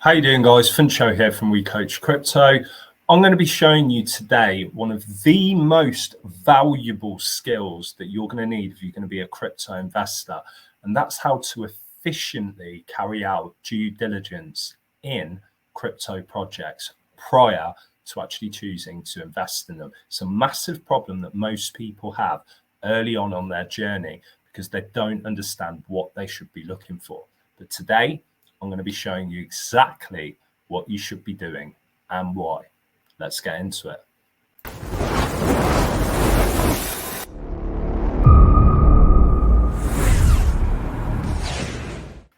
How you doing, guys? Funsho here from We Coach Crypto. I'm going to be showing you today one of the most valuable skills that you're going to need if you're going to be a crypto investor, and that's how to efficiently carry out due diligence in crypto projects prior to actually choosing to invest in them. It's a massive problem that most people have early on their journey because they don't understand what they should be looking for. But today, I'm going to be showing you exactly what you should be doing and why. Let's get into it.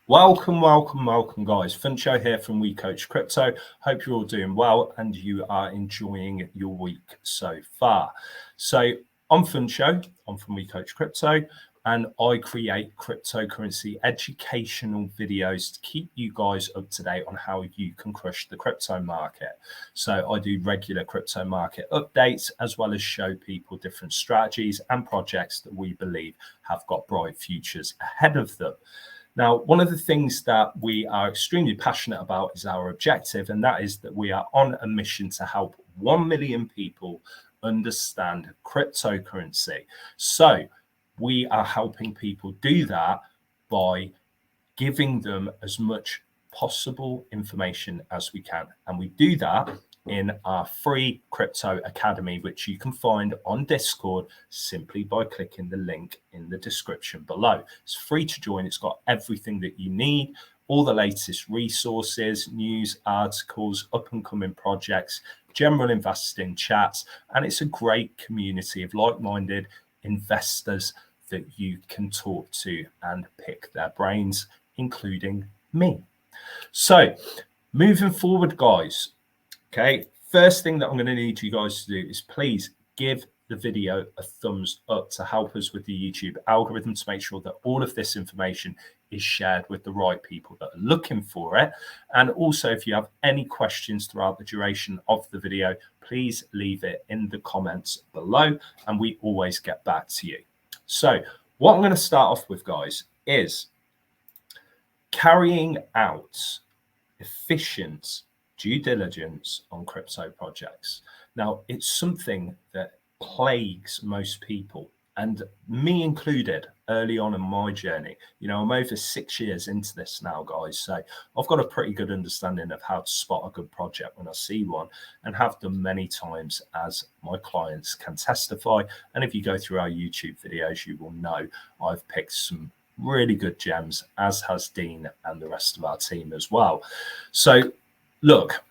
Welcome, guys. Funsho here from We Coach Crypto. Hope you're all doing well and you are enjoying your week so far. So I'm Funsho. I'm from We Coach Crypto, and I create cryptocurrency educational videos to keep you guys up to date on how you can crush the crypto market. So I do regular crypto market updates, as well as show people different strategies and projects that we believe have got bright futures ahead of them. Now, one of the things that we are extremely passionate about is our objective, and that is that we are on a mission to help 1 million people understand cryptocurrency. So we are helping people do that by giving them as much possible information as we can. And we do that in our free crypto academy, which you can find on Discord simply by clicking the link in the description below. It's free to join. It's got everything that you need, all the latest resources, news, articles, up and coming projects, general investing chats, and it's a great community of like-minded investors that you can talk to and pick their brains, including me. So moving forward, guys, okay, first thing that I'm going to need you guys to do is please give the video a thumbs up to help us with the YouTube algorithm, to make sure that all of this information is shared with the right people that are looking for it. And also, if you have any questions throughout the duration of the video, please leave it in the comments below and we always get back to you. So what I'm going to start off with, guys, is carrying out efficient due diligence on crypto projects. Now, it's something that plagues most people, and me included, early on in my journey. You know, I'm over 6 years into this now, guys, so I've got a pretty good understanding of how to spot a good project when I see one, and have done many times, as my clients can testify. And if you go through our YouTube videos, you will know I've picked some really good gems, as has Dean and the rest of our team as well. So look,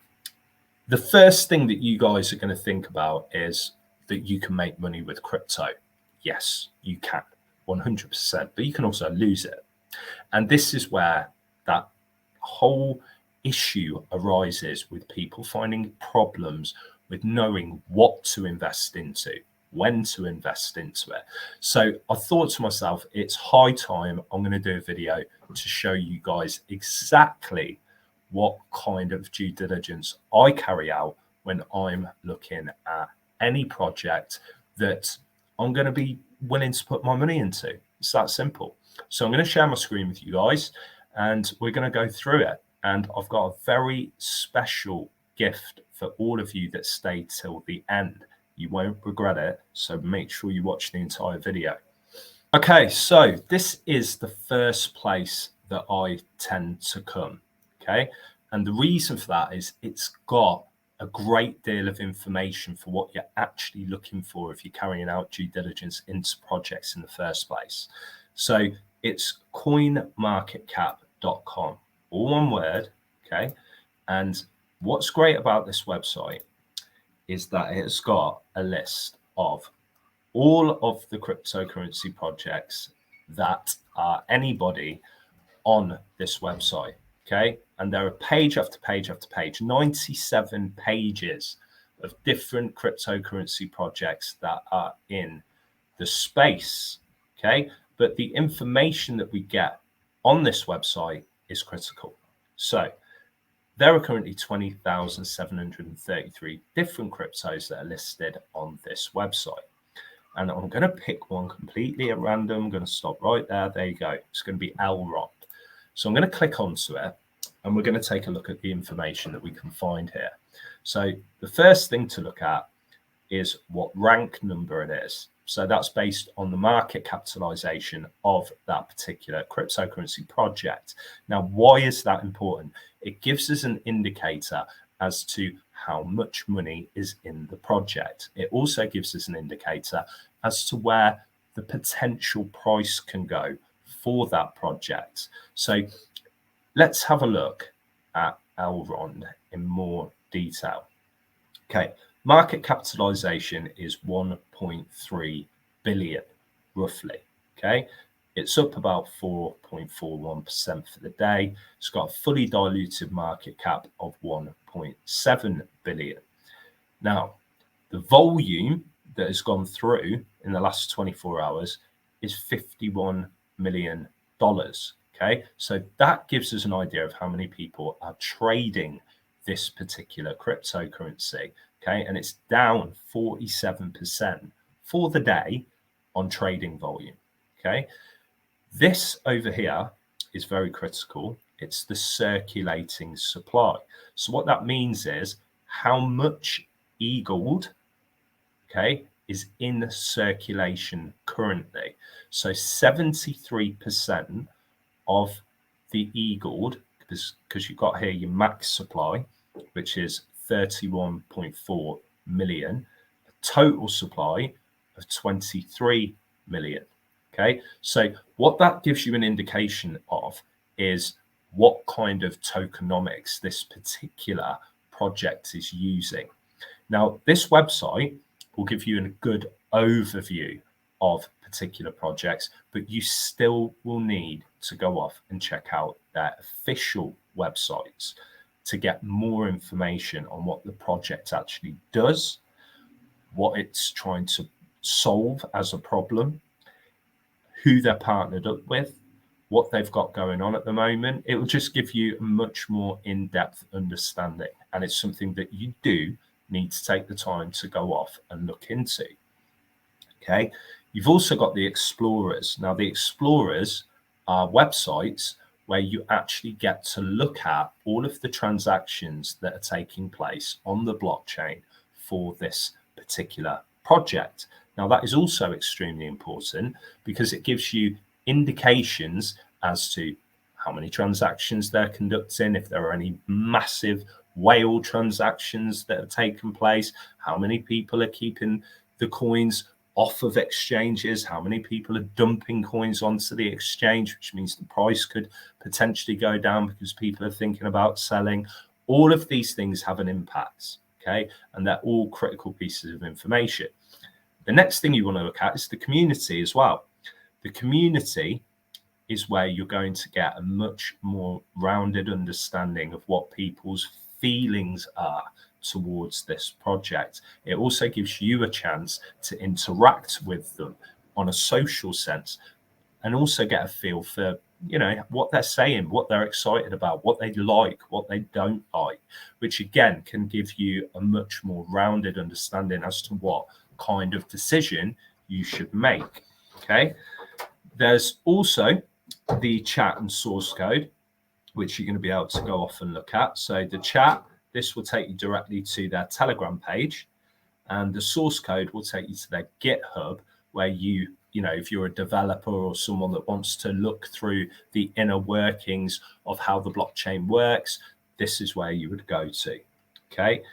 the first thing that you guys are going to think about is that you can make money with crypto. Yes, you can, 100%, but you can also lose it. And this is where that whole issue arises, with people finding problems with knowing what to invest into, when to invest into it. So I thought to myself, it's high time I'm going to do a video to show you guys exactly what kind of due diligence I carry out when I'm looking at any project that I'm going to be willing to put my money into. It's that simple. So I'm going to share my screen with you guys and we're going to go through it. And I've got a very special gift for all of you that stay till the end. You won't regret it. So make sure you watch the entire video. Okay, so this is the first place that I tend to come. Okay, and the reason for that is it's got a great deal of information for what you're actually looking for if you're carrying out due diligence into projects in the first place. So it's CoinMarketCap.com, all one word. Okay, and what's great about this website is that it's got a list of all of the cryptocurrency projects that are anybody on this website. Okay, and there are page after page after page, 97 pages of different cryptocurrency projects that are in the space. Okay, but the information that we get on this website is critical. So there are currently 20,733 different cryptos that are listed on this website. And I'm going to pick one completely at random. I'm going to stop right there. There you go. It's going to be Elrond. So I'm going to click onto it. and we're going to take a look at the information that we can find here. So the first thing to look at is what rank number it is. So that's based on the market capitalization of that particular cryptocurrency project. Now, why is that important? It gives us an indicator as to how much money is in the project. It also gives us an indicator as to where the potential price can go for that project. So let's have a look at Elrond in more detail. Okay, market capitalization is 1.3 billion, roughly. Okay, it's up about 4.41% for the day. It's got a fully diluted market cap of 1.7 billion. Now, the volume that has gone through in the last 24 hours is $51 million. Okay, so that gives us an idea of how many people are trading this particular cryptocurrency. Okay, and it's down 47% for the day on trading volume. Okay, this over here is very critical. It's the circulating supply. So what that means is how much e-gold, okay, is in circulation currently. So 73% of the e-gold, because you've got here your max supply, which is 31.4 million, a total supply of 23 million. Okay, so what that gives you an indication of is what kind of tokenomics this particular project is using. Now, this website will give you a good overview of particular projects, but you still will need to go off and check out their official websites to get more information on what the project actually does, what it's trying to solve as a problem, who they're partnered up with, what they've got going on at the moment. It will just give you a much more in-depth understanding, and it's something that you do need to take the time to go off and look into. Okay, you've also got the explorers. Now, the explorers are websites where you actually get to look at all of the transactions that are taking place on the blockchain for this particular project. Now, that is also extremely important because it gives you indications as to how many transactions they're conducting, if there are any massive whale transactions that have taken place, how many people are keeping the coins off of exchanges, how many people are dumping coins onto the exchange, which means the price could potentially go down because people are thinking about selling. All of these things have an impact, okay? And they're all critical pieces of information. The next thing you want to look at is the community as well. The community is where you're going to get a much more rounded understanding of what people's feelings are towards this project. It also gives you a chance to interact with them on a social sense and also get a feel for, you know, what they're saying, what they're excited about, what they like, what they don't like, which again can give you a much more rounded understanding as to what kind of decision you should make. Okay, there's also the chat and source code, which you're going to be able to go off and look at. So the chat, this will take you directly to their Telegram page, and the source code will take you to their GitHub, where you know, if you're a developer or someone that wants to look through the inner workings of how the blockchain works, this is where you would go to. Okay.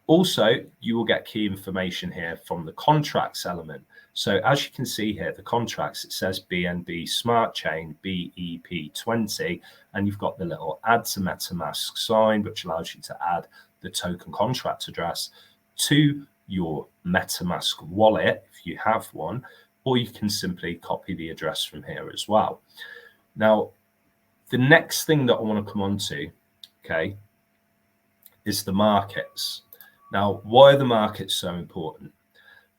Also, you will get key information here from the contracts element. So as you can see here, the contracts, it says BNB Smart Chain BEP20, and you've got the little add to MetaMask sign, which allows you to add the token contract address to your MetaMask wallet if you have one, or you can simply copy the address from here as well. Now, the next thing that I want to come on to, okay, is the markets. Now, why are the markets so important?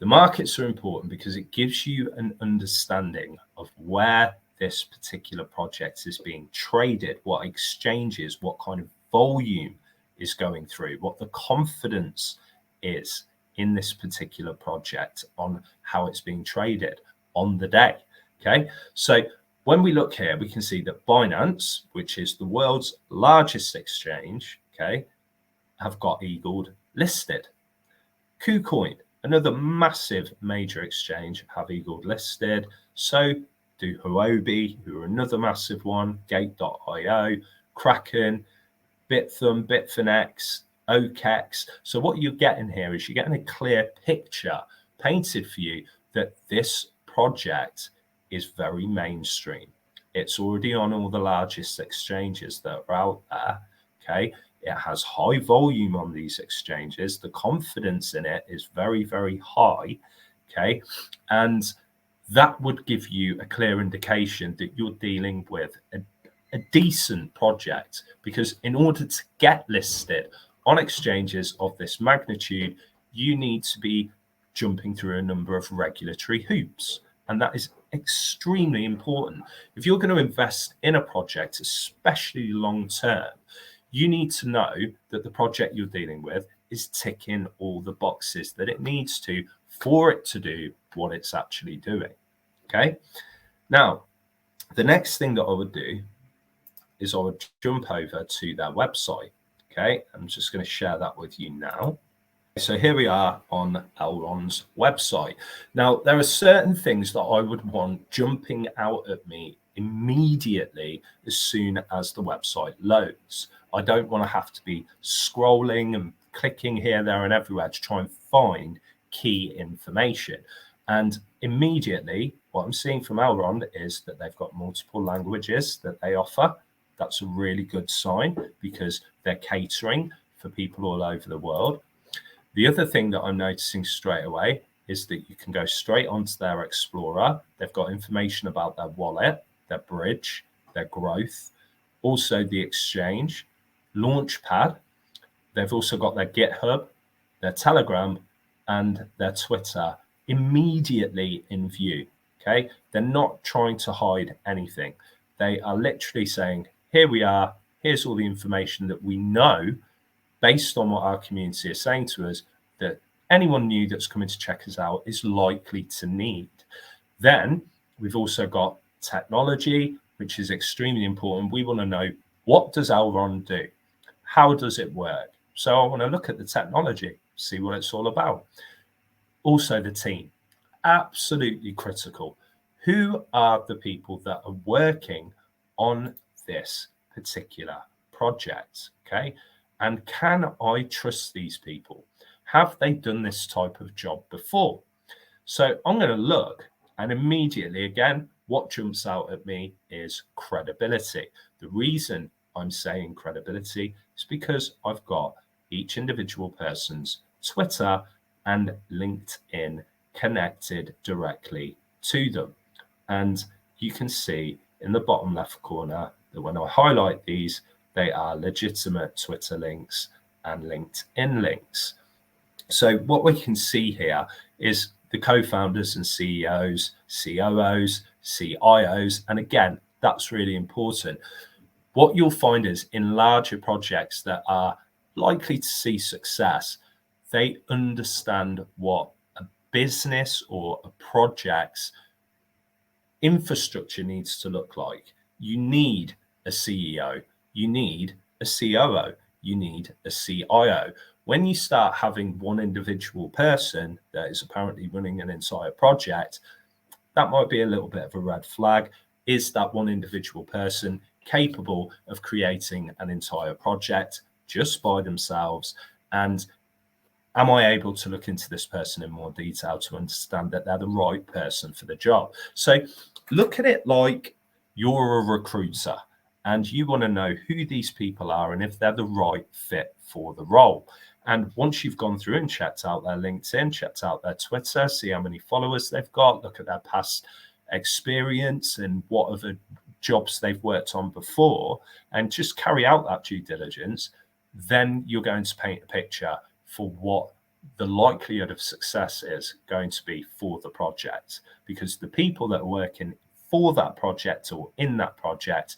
The markets are important because it gives you an understanding of where this particular project is being traded, what exchanges, what kind of volume is going through, what the confidence is in this particular project on how it's being traded on the day. Okay, so when we look here, we can see that Binance, which is the world's largest exchange, okay, have got Eagled listed. KuCoin, another massive major exchange, have Eagled listed. So do Huobi, who are another massive one, Gate.io, Kraken, Bithumb, Bitfinex, OKEx. So what you're getting here is you're getting a clear picture painted for you that this project is very mainstream. It's already on all the largest exchanges that are out there. Okay. It has high volume on these exchanges. The confidence in it is very, very high. Okay. And that would give you a clear indication that you're dealing with a decent project, because in order to get listed on exchanges of this magnitude, you need to be jumping through a number of regulatory hoops. And that is extremely important. If you're going to invest in a project, especially long term, you need to know that the project you're dealing with is ticking all the boxes that it needs to for it to do what it's actually doing. Okay. Now, the next thing that I would do is I would jump over to their website. Okay. I'm just going to share that with you now. So here we are on Elrond's website. Now, there are certain things that I would want jumping out at me immediately as soon as the website loads. I don't want to have to be scrolling and clicking here, there, and everywhere to try and find key information. And immediately, what I'm seeing from Elrond is that they've got multiple languages that they offer. That's a really good sign, because they're catering for people all over the world. The other thing that I'm noticing straight away is that you can go straight onto their Explorer. They've got information about their wallet, their bridge, their growth, also the exchange, Launchpad. They've also got their GitHub, their Telegram, and their Twitter immediately in view. Okay, they're not trying to hide anything. They are literally saying, here we are, here's all the information that we know based on what our community is saying to us, that anyone new that's coming to check us out is likely to need. Then we've also got technology, which is extremely important. We want to know, what does Elrond do? How does it work? So I want to look at the technology, see what it's all about. Also the team, absolutely critical. Who are the people that are working on this particular project? Okay. And can I trust these people? Have they done this type of job before? So I'm going to look, and immediately, again, what jumps out at me is credibility. The reason I'm saying credibility is because I've got each individual person's Twitter and LinkedIn connected directly to them. And you can see in the bottom left corner that when I highlight these, they are legitimate Twitter links and LinkedIn links. So what we can see here is the co-founders and CEOs, COOs, CIOs. And again, that's really important. What you'll find is in larger projects that are likely to see success, they understand what a business or a project's infrastructure needs to look like. You need a CEO. You need a COO, you need a CIO. When you start having one individual person that is apparently running an entire project, that might be a little bit of a red flag. Is that one individual person capable of creating an entire project just by themselves? And am I able to look into this person in more detail to understand that they're the right person for the job? So look at it like you're a recruiter, and you want to know who these people are and if they're the right fit for the role. And once you've gone through and checked out their LinkedIn, checked out their Twitter, see how many followers they've got, look at their past experience and what other jobs they've worked on before, and just carry out that due diligence, then you're going to paint a picture for what the likelihood of success is going to be for the project. Because the people that are working for that project or in that project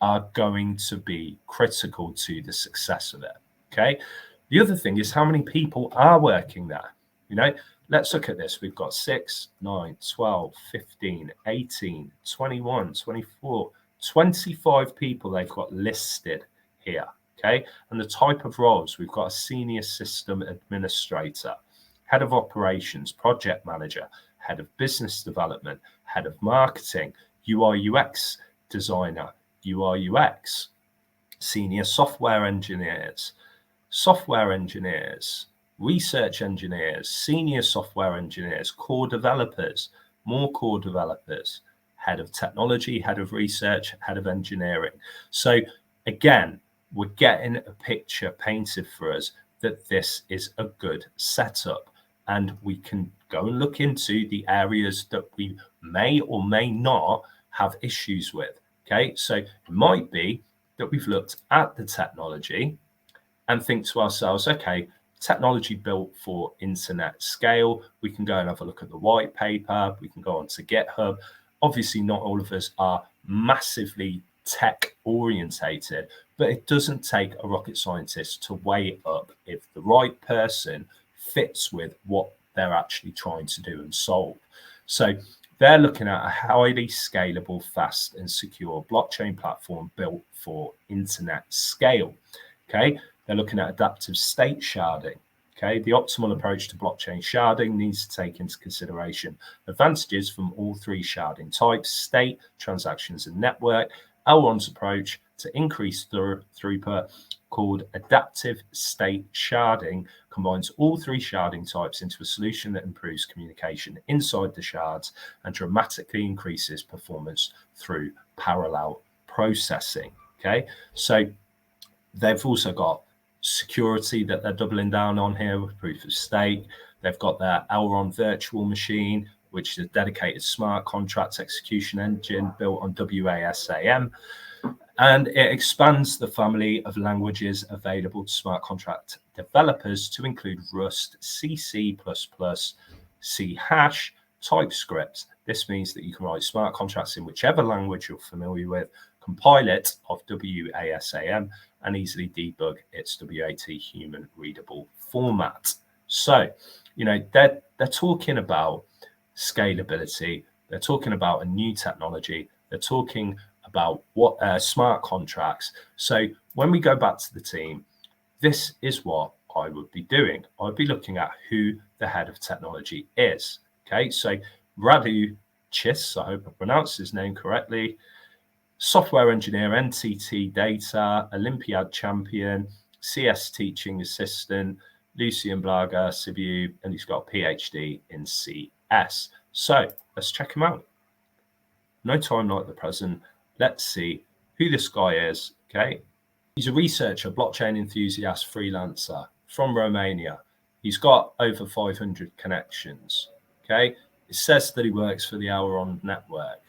are going to be critical to the success of it. Okay. The other thing is how many people are working there. You know, let's look at this. We've got 6, 9, 12, 15, 18, 21, 24, 25 people they've got listed here. Okay. And the type of roles, we've got a senior system administrator, head of operations, project manager, head of business development, head of marketing, UI UX designer, UI UX, senior software engineers, research engineers, senior software engineers, core developers, more core developers, head of technology, head of research, head of engineering. So again, we're getting a picture painted for us that this is a good setup, and we can go and look into the areas that we may or may not have issues with. Okay, so it might be that we've looked at the technology and think to ourselves, okay, technology built for internet scale. We can go and have a look at the white paper. We can go onto GitHub. Obviously, not all of us are massively tech orientated, but it doesn't take a rocket scientist to weigh up if the right person fits with what they're actually trying to do and solve. So they're looking at a highly scalable, fast and secure blockchain platform built for internet scale. Okay. They're looking at adaptive state sharding. Okay, the optimal approach to blockchain sharding needs to take into consideration advantages from all three sharding types: state, transactions, and network. Elrond's approach to increase throughput, called adaptive state sharding, combines all three sharding types into a solution that improves communication inside the shards and dramatically increases performance through parallel processing. Okay, so they've also got security that they're doubling down on here with proof of stake. They've got their Elrond virtual machine, which is a dedicated smart contract execution engine built on WASAM. And it expands the family of languages available to smart contract developers to include Rust, C, C++, C#, TypeScript. This means that you can write smart contracts in whichever language you're familiar with, compile it of WASAM, and easily debug its WAT human readable format. So, you know, they're talking about scalability. They're talking about a new technology. They're talking about what smart contracts. So when we go back to the team, this is what I would be doing. I'd be looking at who the head of technology is. Okay, so Radu Chis, I hope I pronounced his name correctly, software engineer, NTT data, Olympiad champion, CS teaching assistant, Lucian Blaga, Sibiu, and he's got a PhD in CS. So let's check him out. No time like the present. Let's see who this guy is. Okay. He's a researcher, blockchain enthusiast, freelancer from Romania. He's got over 500 connections. Okay. It says that he works for the Elrond network.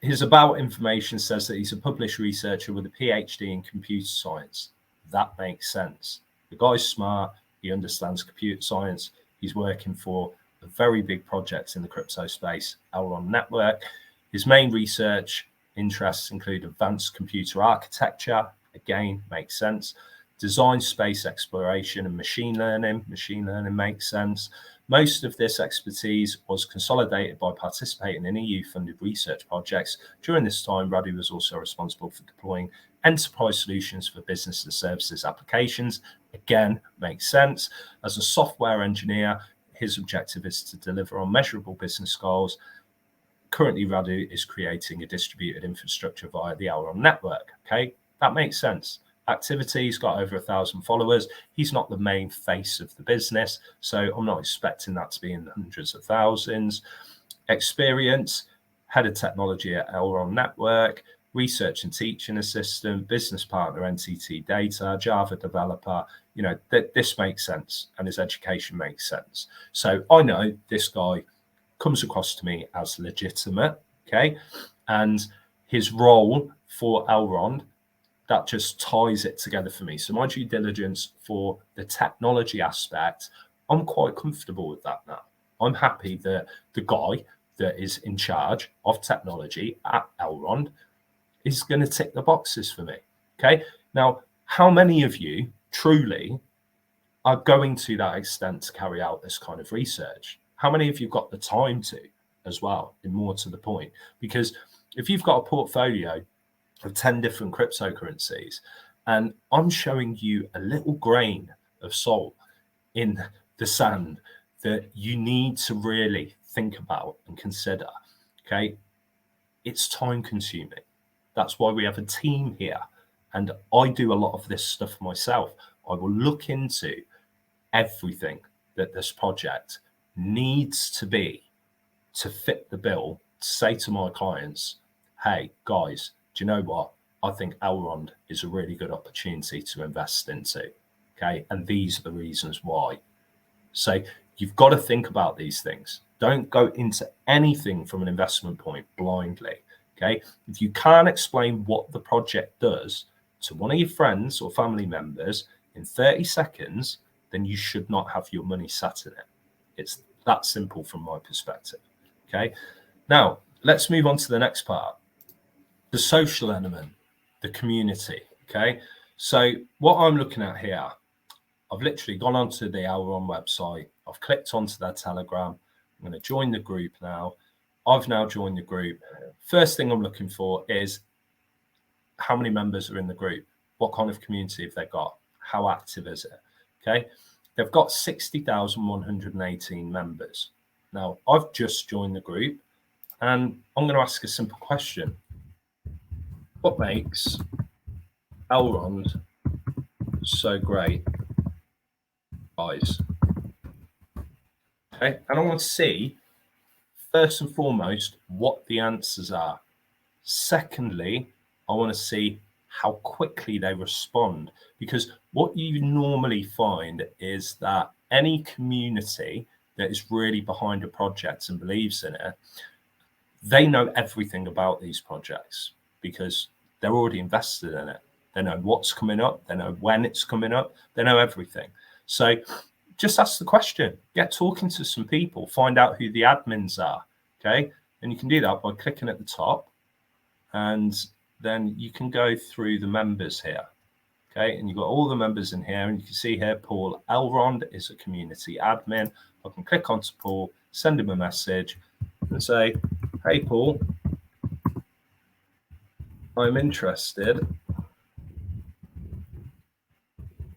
His about information says that he's a published researcher with a PhD in computer science. That makes sense. The guy's smart. He understands computer science. He's working for a very big project in the crypto space, Elrond network. His main research interests include advanced computer architecture. Again, makes sense. Design, space exploration, and machine learning. Machine learning makes sense. Most of this expertise was consolidated by participating in EU-funded research projects. During this time, Radu was also responsible for deploying enterprise solutions for business and services applications. Again, makes sense. As a software engineer, his objective is to deliver on measurable business goals. Currently, Radu is creating a distributed infrastructure via the Elrond network. Okay, that makes sense. Activity, he's got over 1,000 followers. He's not the main face of the business, so I'm not expecting that to be in the hundreds of thousands. Experience, head of technology at Elrond network, research and teaching assistant, business partner, NTT data, Java developer. You know, this makes sense, and his education makes sense. So I know this guy comes across to me as legitimate. Okay, and his role for Elrond, that just ties it together for me. So my due diligence for the technology aspect, I'm quite comfortable with that now. I'm happy that the guy that is in charge of technology at Elrond is going to tick the boxes for me. Okay. Now, how many of you truly are going to that extent to carry out this kind of research? How many of you got the time to as well, and more to the point? Because if you've got a portfolio of 10 different cryptocurrencies and I'm showing you a little grain of salt in the sand that you need to really think about and consider, okay, it's time consuming. That's why we have a team here. And I do a lot of this stuff myself. I will look into everything that this project needs to be to fit the bill, to say to my clients, hey, guys, do you know what? I think Elrond is a really good opportunity to invest into. Okay. And these are the reasons why. So you've got to think about these things. Don't go into anything from an investment point blindly. Okay. If you can't explain what the project does to one of your friends or family members in 30 seconds, then you should not have your money sat in it. It's that simple from my perspective. Okay. Now, let's move on to the next part. The social element, the community. Okay. So what I'm looking at here, I've literally gone onto the Elrond website. I've clicked onto their Telegram. I'm going to join the group now. I've now joined the group. First thing I'm looking for is how many members are in the group? What kind of community have they got? How active is it? Okay. They've got 60,118 members. Now, I've just joined the group and I'm going to ask a simple question. What makes Elrond so great, guys? Okay. And I want to see, first and foremost, what the answers are. Secondly, I want to see how quickly they respond, because what you normally find is that any community that is really behind a project and believes in it, they know everything about these projects because they're already invested in it. They know what's coming up. They know when it's coming up. They know everything. So just ask the question, get talking to some people, find out who the admins are. Okay. And you can do that by clicking at the top, and then you can go through the members here. Okay. And you've got all the members in here, and you can see here, Paul Elrond is a community admin. I can click onto Paul, send him a message and say, hey, Paul, I'm interested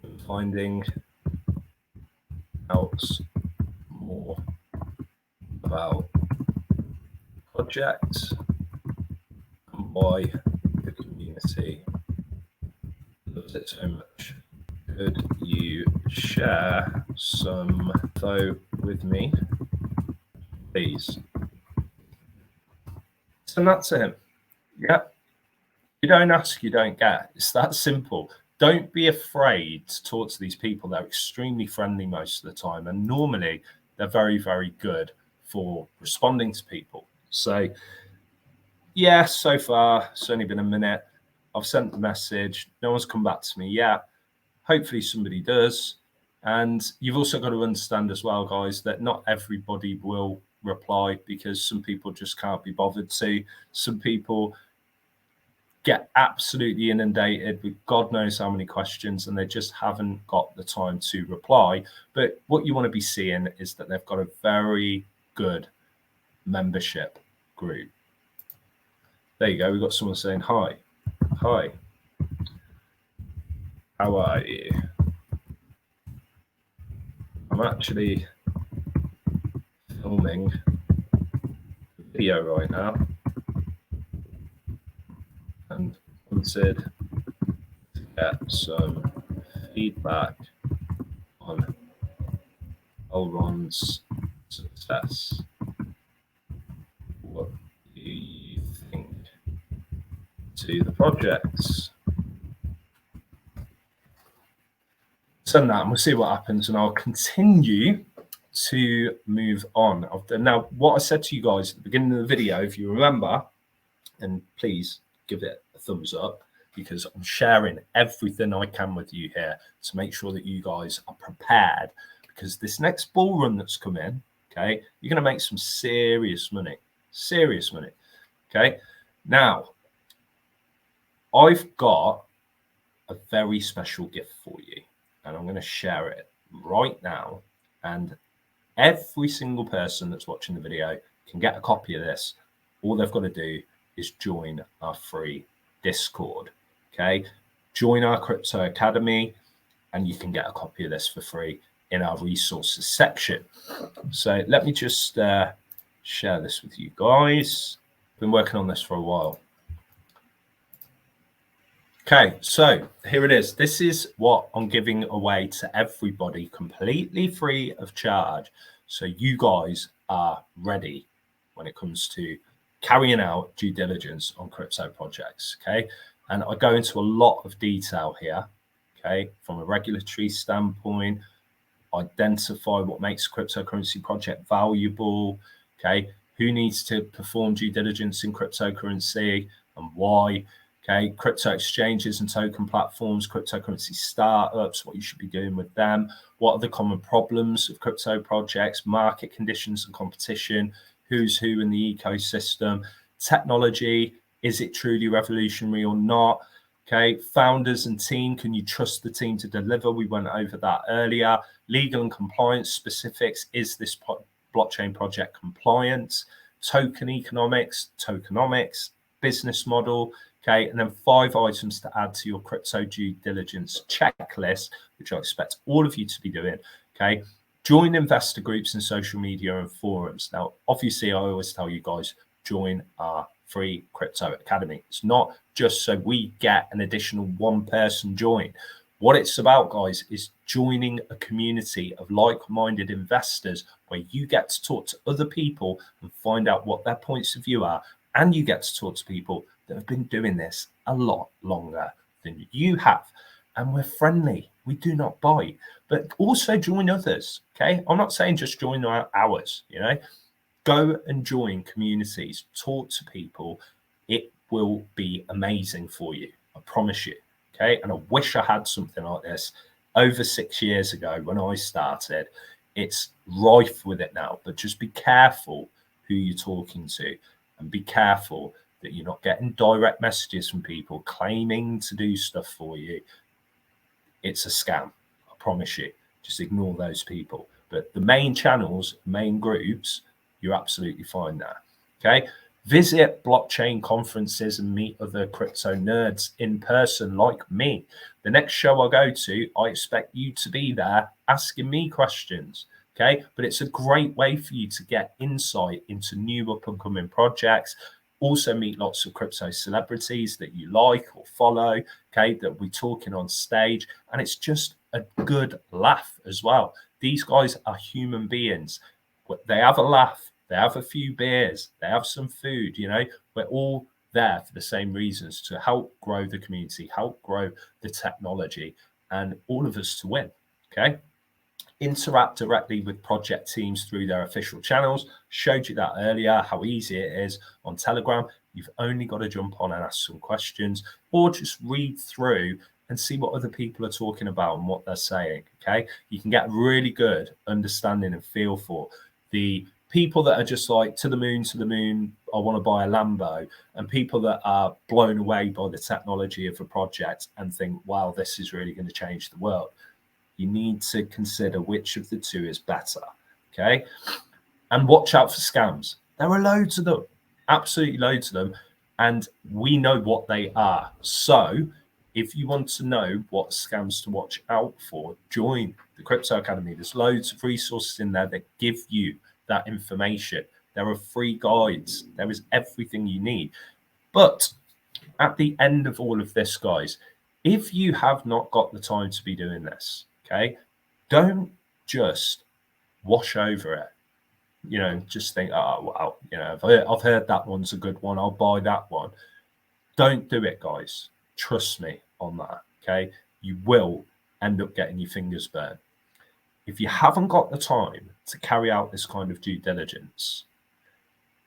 in finding out more about projects and why the community loves it so much. Could you share some info with me, please? Send that to him. Yeah. You don't ask, you don't get. It's that simple. Don't be afraid to talk to these people. They're extremely friendly most of the time. And normally they're very, very good for responding to people. So, yeah, so far, it's only been a minute. I've sent the message. No one's come back to me yet. Hopefully somebody does. And you've also got to understand as well, guys, that not everybody will reply because some people just can't be bothered to. Some people get absolutely inundated with God knows how many questions and they just haven't got the time to reply. But what you want to be seeing is that they've got a very good membership group. There you go. We've got someone saying, hi. Hi. How are you? I'm actually filming a video right now and wanted to get some feedback on Elrond's success. What do you think to the projects? Send that and we'll see what happens, and I'll continue to move on. Now, what I said to you guys at the beginning of the video, if you remember, and please give it a thumbs up because I'm sharing everything I can with you here to make sure that you guys are prepared, because this next bull run that's come in, okay, you're going to make some serious money, okay? Now, I've got a very special gift for you and I'm going to share it right now, and every single person that's watching the video can get a copy of this. All they've got to do is join our free Discord. Okay, join our Crypto Academy, and you can get a copy of this for free in our resources section. So let me just share this with you guys. Been working on this for a while. Okay, so here it is. This is what I'm giving away to everybody completely free of charge. So you guys are ready when it comes to carrying out due diligence on crypto projects. Okay, and I go into a lot of detail here. Okay, from a regulatory standpoint, identify what makes a cryptocurrency project valuable. Okay, who needs to perform due diligence in cryptocurrency and why. Okay, crypto exchanges and token platforms, cryptocurrency startups, what you should be doing with them, what are the common problems of crypto projects, market conditions and competition, who's who in the ecosystem, technology, is it truly revolutionary or not? Okay, founders and team, can you trust the team to deliver? We went over that earlier. Legal and compliance specifics, is this blockchain project compliant? Token economics, tokenomics, business model. Okay, and then 5 items to add to your crypto due diligence checklist, which I expect all of you to be doing. Okay, join investor groups and social media and forums. Now, obviously, I always tell you guys, join our free Crypto Academy. It's not just so we get an additional 1 person join. What it's about, guys, is joining a community of like-minded investors where you get to talk to other people and find out what their points of view are, and you get to talk to people that have been doing this a lot longer than you have. And we're friendly. We do not bite, but also join others. Okay, I'm not saying just join ours, you know, go and join communities, talk to people. It will be amazing for you, I promise you. Okay, and I wish I had something like this over 6 years ago when I started. It's rife with it now, but just be careful who you're talking to, and be careful that you're not getting direct messages from people claiming to do stuff for you. It's a scam, I promise you. Just ignore those people. But the main channels, main groups, you're absolutely fine there. Okay, visit blockchain conferences and meet other crypto nerds in person like me. The next show I go to, I expect you to be there asking me questions. Okay, but it's a great way for you to get insight into new up and coming projects. Also meet lots of crypto celebrities that you like or follow, okay, that we're talking on stage. And it's just a good laugh as well. These guys are human beings. They have a laugh, they have a few beers, they have some food, you know. We're all there for the same reasons, to help grow the community, help grow the technology, and all of us to win, okay? Interact directly with project teams through their official channels. Showed you that earlier, how easy it is on Telegram. You've only got to jump on and ask some questions, or just read through and see what other people are talking about and what they're saying. Okay, you can get really good understanding and feel for the people that are just like to the moon, I want to buy a Lambo, and people that are blown away by the technology of a project and think, wow, this is really going to change the world. You need to consider which of the two is better, okay? And watch out for scams. There are loads of them, absolutely loads of them, and we know what they are. So if you want to know what scams to watch out for, join the Crypto Academy. There's loads of resources in there that give you that information. There are free guides. There is everything you need. But at the end of all of this, guys, if you have not got the time to be doing this, okay, don't just wash over it. You know, just think, oh, well, you know, I've heard that one's a good one, I'll buy that one. Don't do it, guys. Trust me on that, okay? You will end up getting your fingers burned. If you haven't got the time to carry out this kind of due diligence,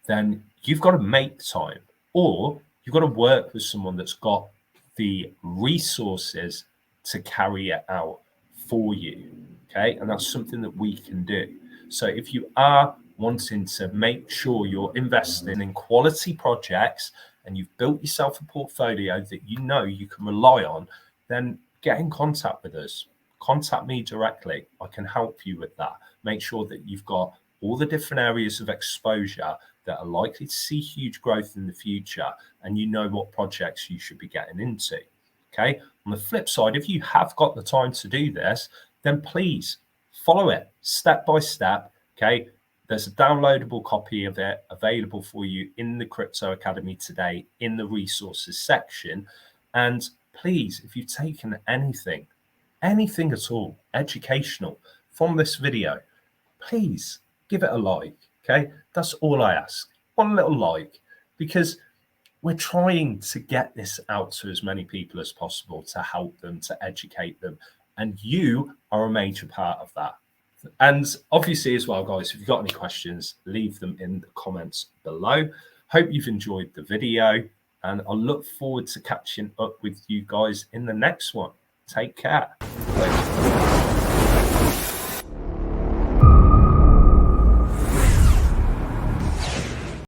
then you've got to make time, or you've got to work with someone that's got the resources to carry it out for you, okay? And that's something that we can do. So if you are wanting to make sure you're investing in quality projects and you've built yourself a portfolio that you know you can rely on, then get in contact with us. contact me directly. I can help you with that. Make sure that you've got all the different areas of exposure that are likely to see huge growth in the future, and you know what projects you should be getting into. Okay. On the flip side, if you have got the time to do this, then please follow it step by step. Okay. There's a downloadable copy of it available for you in the Crypto Academy today in the resources section. And please, if you've taken anything at all educational from this video, please give it a like. Okay. That's all I ask. One little like, because we're trying to get this out to as many people as possible to help them, to educate them. And you are a major part of that. And obviously as well, guys, if you've got any questions, leave them in the comments below. Hope you've enjoyed the video, and I look forward to catching up with you guys in the next one. Take care.